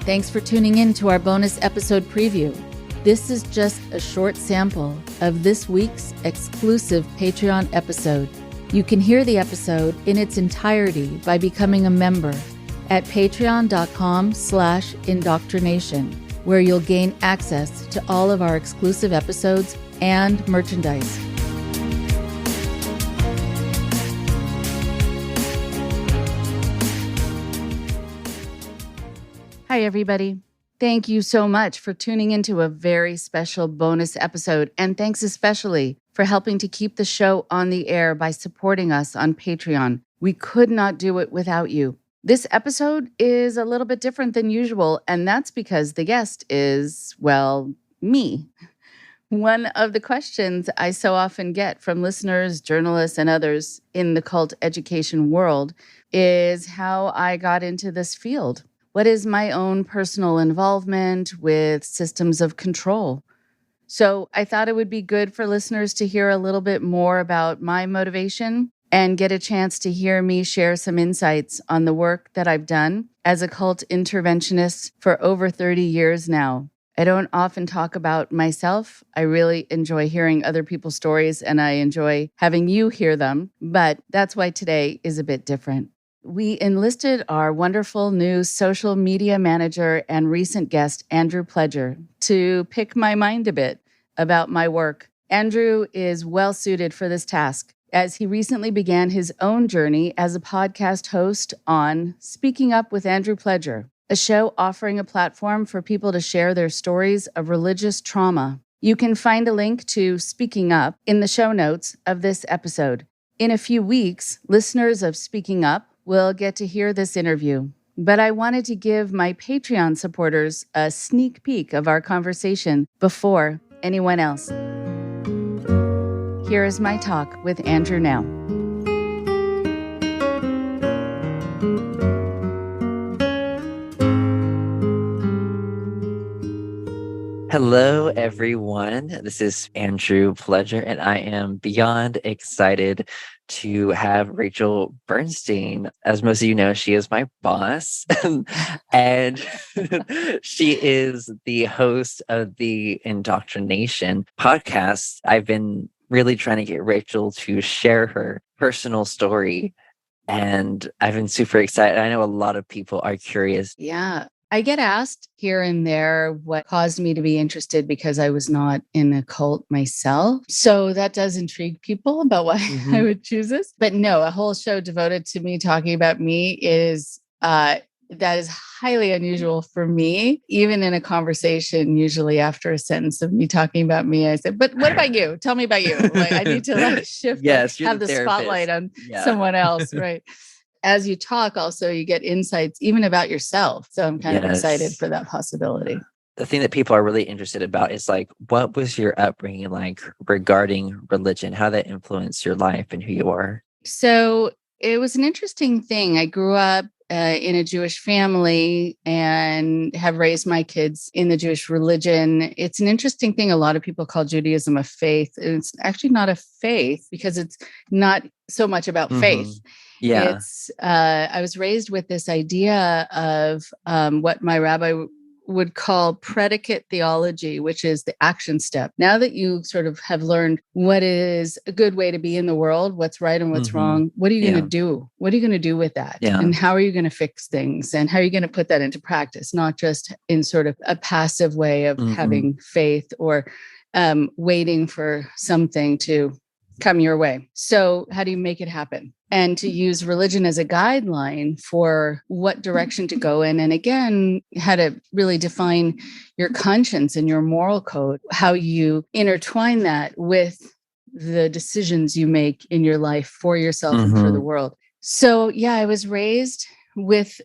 Thanks for tuning in to our bonus episode preview. This is just a short sample of this week's exclusive Patreon episode. You can hear the episode in its entirety by becoming a member at patreon.com/IndoctriNation, where you'll gain access to all of our exclusive episodes and merchandise. Hi, everybody. Thank you so much for tuning into a very special bonus episode, and thanks especially for helping to keep the show on the air by supporting us on Patreon. We could not do it without you. This episode is a little bit different than usual, and that's because the guest is, well, me. One of the questions I so often get from listeners, journalists, and others in the cult education world is how I got into this field. What is my own personal involvement with systems of control? So I thought it would be good for listeners to hear a little bit more about my motivation and get a chance to hear me share some insights on the work that I've done as a cult interventionist for over 30 years now. I don't often talk about myself. I really enjoy hearing other people's stories, and I enjoy having you hear them, but that's why today is a bit different. We enlisted our wonderful new social media manager and recent guest, Andrew Pledger, to pick my mind a bit about my work. Andrew is well suited for this task, as he recently began his own journey as a podcast host on Speaking Up with Andrew Pledger, a show offering a platform for people to share their stories of religious trauma. You can find a link to Speaking Up in the show notes of this episode. In a few weeks, listeners of Speaking Up will get to hear this interview, but I wanted to give my Patreon supporters a sneak peek of our conversation before anyone else. Here is my talk with Andrew now. Hello, everyone. This is Andrew Pledger, and I am beyond excited to have Rachel Bernstein. As most of you know, she is my boss, and she is the host of the IndoctriNation podcast. I've been really trying to get Rachel to share her personal story, and I've been super excited. I know a lot of people are curious. Yeah. I get asked here and there what caused me to be interested because I was not in a cult myself. So that does intrigue people about why I would choose this. But no, a whole show devoted to me talking about me is that is highly unusual for me. Even in a conversation, usually after a sentence of me talking about me, I said, "But what about you? Tell me about you." Like I need to shift, have the spotlight on someone else, right? As you talk, also, you get insights even about yourself. So I'm kind of excited for that possibility. The thing that people are really interested about is like, what was your upbringing like regarding religion? How that influenced your life and who you are? So it was an interesting thing. I grew up in a Jewish family and have raised my kids in the Jewish religion. It's an interesting thing. A lot of people call Judaism a faith. It's actually not a faith because it's not so much about faith. Yeah. It's, I was raised with this idea of what my rabbi would call predicate theology, which is the action step. Now that you sort of have learned what is a good way to be in the world, what's right and what's wrong, what are you going to do? What are you going to do with that? And how are you going to fix things? And how are you going to put that into practice? Not just in sort of a passive way of having faith or waiting for something to come your way. So how do you make it happen? And to use religion as a guideline for what direction to go in. And again, how to really define your conscience and your moral code, how you intertwine that with the decisions you make in your life for yourself and for the world. So yeah, I was raised with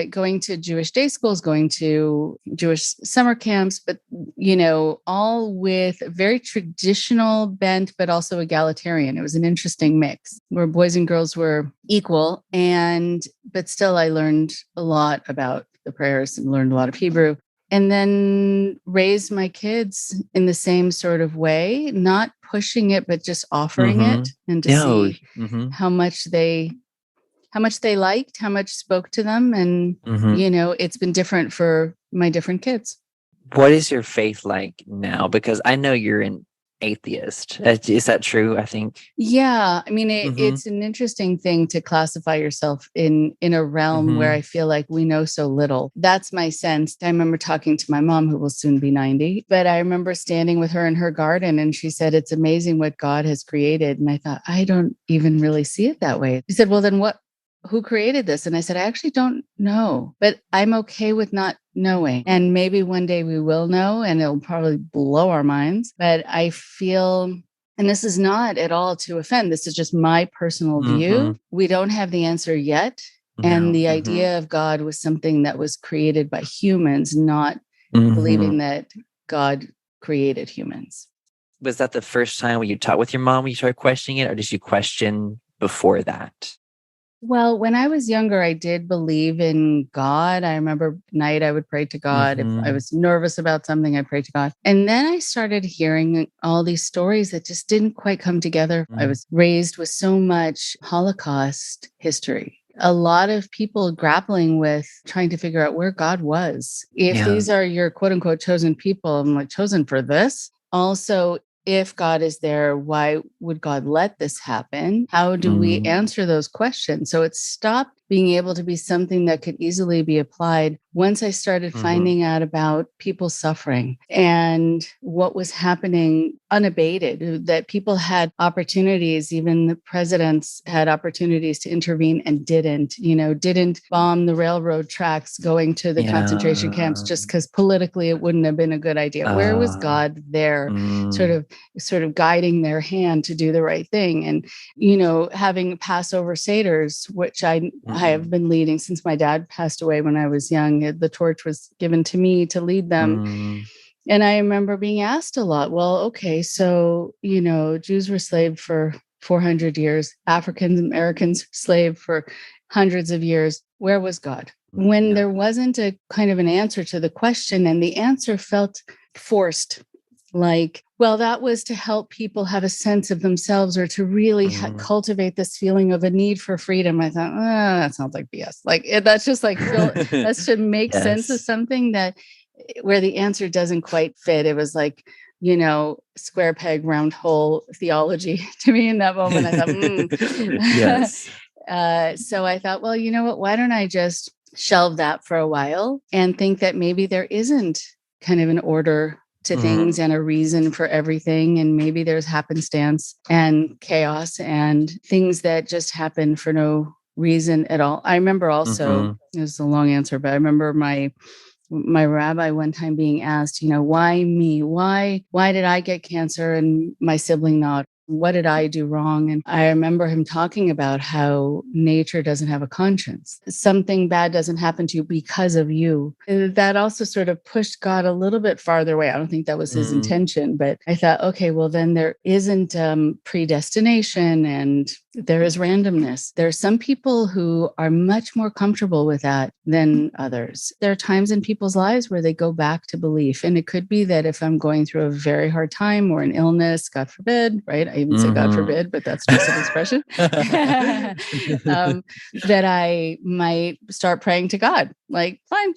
going to Jewish day schools, going to Jewish summer camps, but, you know, all with a very traditional bent, but also egalitarian. It was an interesting mix where boys and girls were equal. But still, I learned a lot about the prayers and learned a lot of Hebrew. And then raised my kids in the same sort of way, not pushing it, but just offering it and to see how much they how much they liked, how much spoke to them. And, it's been different for my different kids. What is your faith like now? Because I know you're an atheist. Is that true? I think. Yeah. I mean, it's an interesting thing to classify yourself in a realm where I feel like we know so little. That's my sense. I remember talking to my mom, who will soon be 90, but I remember standing with her in her garden, and she said, it's amazing what God has created. And I thought, I don't even really see it that way. She said, well, then who created this? And I said, I actually don't know, but I'm okay with not knowing. And maybe one day we will know, and it'll probably blow our minds. But I feel, and this is not at all to offend, this is just my personal view. We don't have the answer yet. And the idea of God was something that was created by humans, not believing that God created humans. Was that the first time when you talked with your mom, when you started questioning it, or did you question before that? Well, when I was younger, I did believe in God. I remember at night I would pray to God. If I was nervous about something, I prayed to God. And then I started hearing all these stories that just didn't quite come together. I was raised with so much Holocaust history. A lot of people grappling with trying to figure out where God was. If these are your quote unquote chosen people, I'm like, chosen for this? Also, if God is there, why would God let this happen? How do we answer those questions? So it stopped being able to be something that could easily be applied once I started finding out about people suffering and what was happening unabated, that people had opportunities, even the presidents had opportunities to intervene and didn't bomb the railroad tracks going to the concentration camps just because politically it wouldn't have been a good idea. Where was God there, sort of guiding their hand to do the right thing? And, having Passover Seders, which I have been leading since my dad passed away when I was young. The torch was given to me to lead them. And I remember being asked a lot, well, okay, so, Jews were enslaved for 400 years, African Americans enslaved for hundreds of years. Where was God? When there wasn't a kind of an answer to the question, and the answer felt forced. Like, well, that was to help people have a sense of themselves, or to really cultivate this feeling of a need for freedom. I thought, that sounds like BS. Like, that's just like, that should make sense of something that where the answer doesn't quite fit. It was like, square peg, round hole theology to me in that moment. I thought, so I thought, well, you know what? Why don't I just shelve that for a while and think that maybe there isn't kind of an order to things and a reason for everything. And maybe there's happenstance and chaos and things that just happen for no reason at all. I remember also, it was a long answer, but I remember my rabbi one time being asked, why me? Why did I get cancer and my sibling not? What did I do wrong? And I remember him talking about how nature doesn't have a conscience. Something bad doesn't happen to you because of you. That also sort of pushed God a little bit farther away. I don't think that was his intention, but I thought, okay, well, then there isn't predestination and there is randomness. There are some people who are much more comfortable with that than others. There are times in people's lives where they go back to belief. And it could be that if I'm going through a very hard time or an illness, God forbid, right? I even say God forbid, but that's just an expression, that I might start praying to God. Like, fine,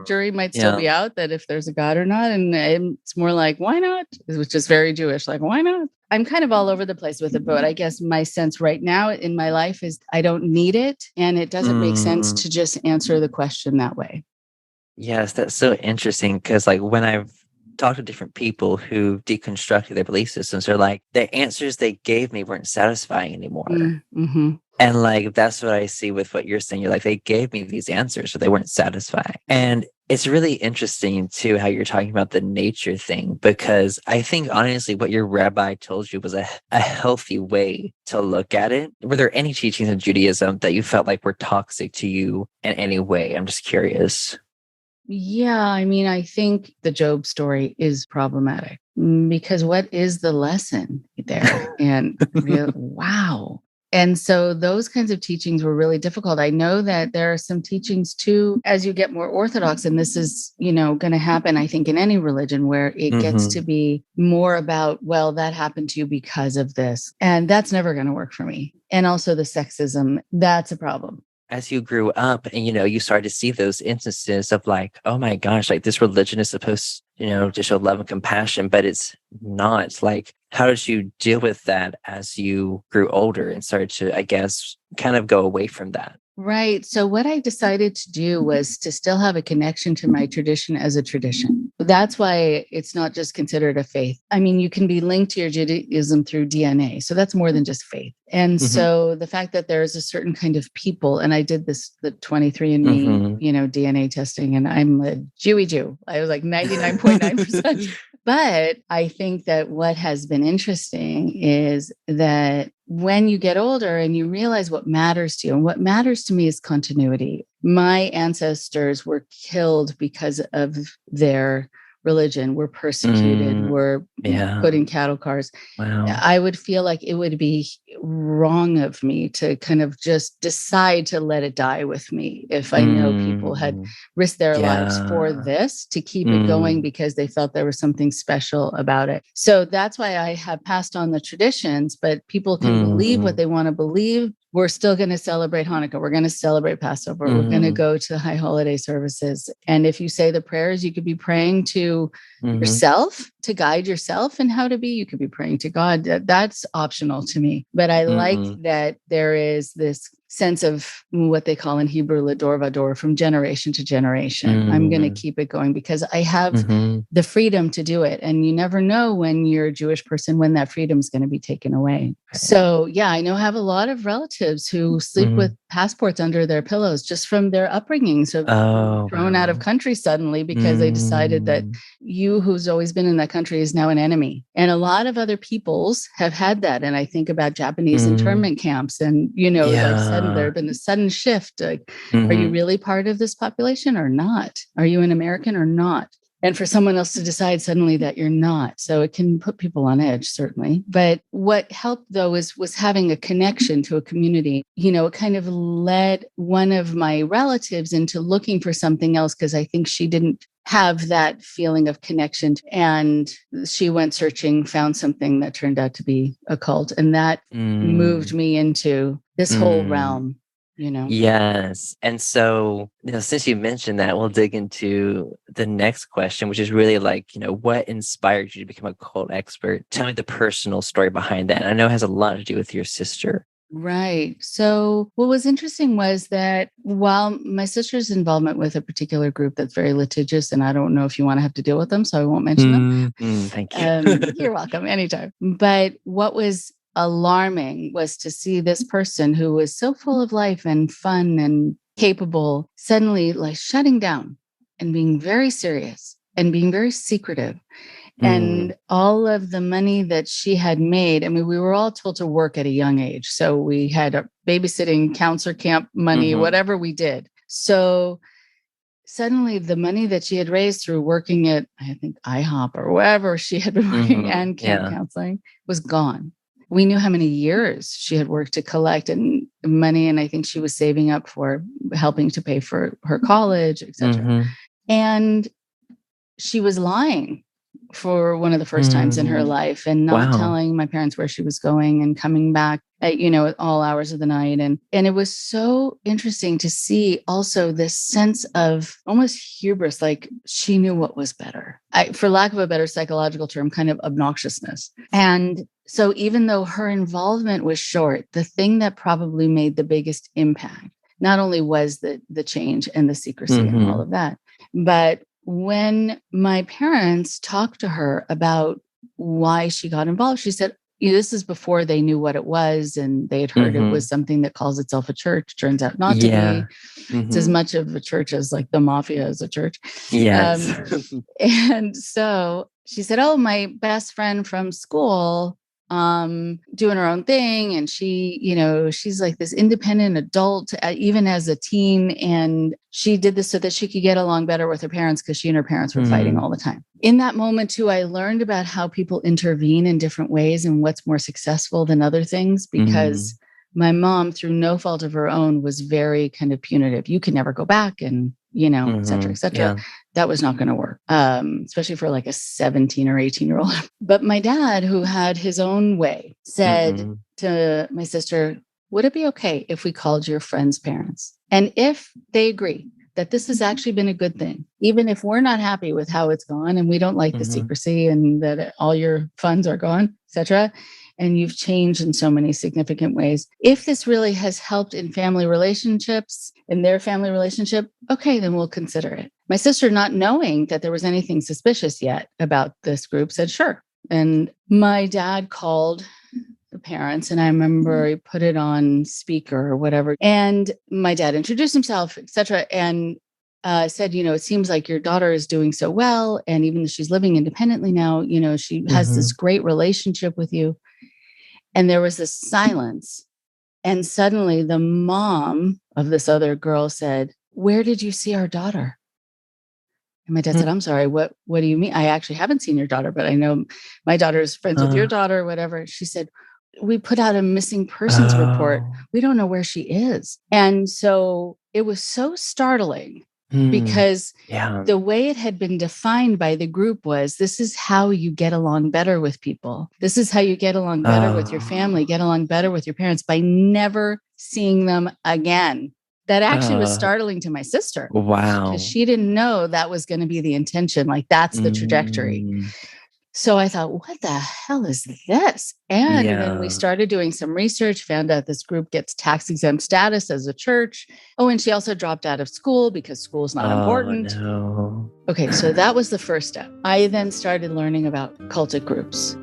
jury might still be out that if there's a God or not. And it's more like, why not? Which is very Jewish. Like, why not? I'm kind of all over the place with it, but I guess my sense right now in my life is I don't need it. And it doesn't make sense to just answer the question that way. Yes, that's so interesting because, like, when I've talked to different people who deconstructed their belief systems, they're like, the answers they gave me weren't satisfying anymore. And like, that's what I see with what you're saying. You're like, they gave me these answers, but they weren't satisfying. And it's really interesting too, how you're talking about the nature thing, because I think honestly, what your rabbi told you was a healthy way to look at it. Were there any teachings in Judaism that you felt like were toxic to you in any way? I'm just curious. Yeah, I mean, I think the Job story is problematic because what is the lesson there? And wow. And so those kinds of teachings were really difficult. I know that there are some teachings too, as you get more orthodox, and this is, going to happen, I think, in any religion where it gets to be more about, well, that happened to you because of this. And that's never going to work for me. And also the sexism, that's a problem. As you grew up and you started to see those instances of like, oh my gosh, like this religion is supposed to show love and compassion, but it's not. Like, how did you deal with that as you grew older and started to, I guess, kind of go away from that? Right. So what I decided to do was to still have a connection to my tradition as a tradition. That's why it's not just considered a faith. I mean, you can be linked to your Judaism through DNA. So that's more than just faith. And so the fact that there is a certain kind of people, and I did the 23andMe, DNA testing, and I'm a Jewy Jew. I was like 99.9%. But I think that what has been interesting is that when you get older and you realize what matters to you, and what matters to me is continuity. My ancestors were killed because of their religion, were persecuted, were put in cattle cars. Wow. I would feel like it would be wrong of me to kind of just decide to let it die with me if I know people had risked their lives for this, to keep it going because they felt there was something special about it. So that's why I have passed on the traditions, but people can believe what they want to believe. We're still going to celebrate Hanukkah. We're going to celebrate Passover. We're going to go to high holiday services. And if you say the prayers, you could be praying to yourself, to guide yourself in how to be. You could be praying to God. That's optional to me. But I like that there is this sense of what they call in Hebrew, lador vador, from generation to generation. I'm going to keep it going because I have the freedom to do it. And you never know when you're a Jewish person, when that freedom is going to be taken away. So yeah, I know I have a lot of relatives who sleep with passports under their pillows just from their upbringings, of thrown out of country suddenly because they decided that you, who's always been in that country, is now an enemy. And a lot of other peoples have had that. And I think about Japanese internment camps, and there have been a sudden shift. Are you really part of this population or not? Are you an American or not? And for someone else to decide suddenly that you're not. So it can put people on edge, certainly. But what helped, though, was having a connection to a community. It kind of led one of my relatives into looking for something else because I think she didn't have that feeling of connection. And she went searching, found something that turned out to be a cult. And that moved me into this whole realm. Yes. And so, since you mentioned that, we'll dig into the next question, which is really like, what inspired you to become a cult expert? Tell me the personal story behind that. And I know it has a lot to do with your sister. Right. So what was interesting was that while my sister's involvement with a particular group that's very litigious, and I don't know if you want to have to deal with them, so I won't mention them. Thank you. You're welcome. Anytime. But what was alarming was to see this person who was so full of life and fun and capable suddenly like shutting down and being very serious and being very secretive. And all of the money that she had made, I mean, we were all told to work at a young age. So we had a babysitting, counselor camp money, whatever we did. So suddenly the money that she had raised through working at, I think, IHOP or wherever she had been working and camp counseling was gone. We knew how many years she had worked to collect and money. And I think she was saving up for helping to pay for her college, etc. And she was lying for one of the first times in her life and not telling my parents where she was going and coming back at, at all hours of the night. And it was so interesting to see also this sense of almost hubris, like she knew what was better. For lack of a better psychological term, kind of obnoxiousness. And so even though her involvement was short, the thing that probably made the biggest impact not only was the change and the secrecy and all of that, but when my parents talked to her about why she got involved, she said, this is before they knew what it was. And they had heard it was something that calls itself a church. Turns out not to be. It's as much of a church as like the mafia is a church. Yes. And so she said, oh, my best friend from school doing her own thing. And she, she's like this independent adult, even as a teen. And she did this so that she could get along better with her parents because she and her parents were fighting all the time. In that moment too, I learned about how people intervene in different ways and what's more successful than other things, because my mom, through no fault of her own, was very kind of punitive. You can never go back, and, et cetera, et cetera. Yeah. That was not going to work, especially for like a 17 or 18-year-old. But my dad, who had his own way, said to my sister, would it be okay if we called your friends' parents? And if they agree that this has actually been a good thing, even if we're not happy with how it's gone and we don't like the secrecy and that all your funds are gone, et cetera, and you've changed in so many significant ways. If this really has helped in family relationships, in their family relationship, okay, then we'll consider it. My sister, not knowing that there was anything suspicious yet about this group, said, sure. And my dad called the parents, and I remember he put it on speaker or whatever. And my dad introduced himself, et cetera, and said, it seems like your daughter is doing so well. And even though she's living independently now, she has this great relationship with you. And there was this silence. And suddenly the mom of this other girl said, where did you see our daughter? And my dad said, I'm sorry, what do you mean? I actually haven't seen your daughter, but I know my daughter is friends with your daughter, whatever. She said, we put out a missing persons report. We don't know where she is. And so it was so startling because the way it had been defined by the group was, this is how you get along better with people. This is how you get along better with your family, get along better with your parents, by never seeing them again. That actually was startling to my sister. Wow. Because she didn't know that was going to be the intention. Like, that's the trajectory. So I thought, what the hell is this? And then we started doing some research, found out this group gets tax exempt status as a church. Oh, and she also dropped out of school because school's not important. No. Okay, so that was the first step. I then started learning about cultic groups.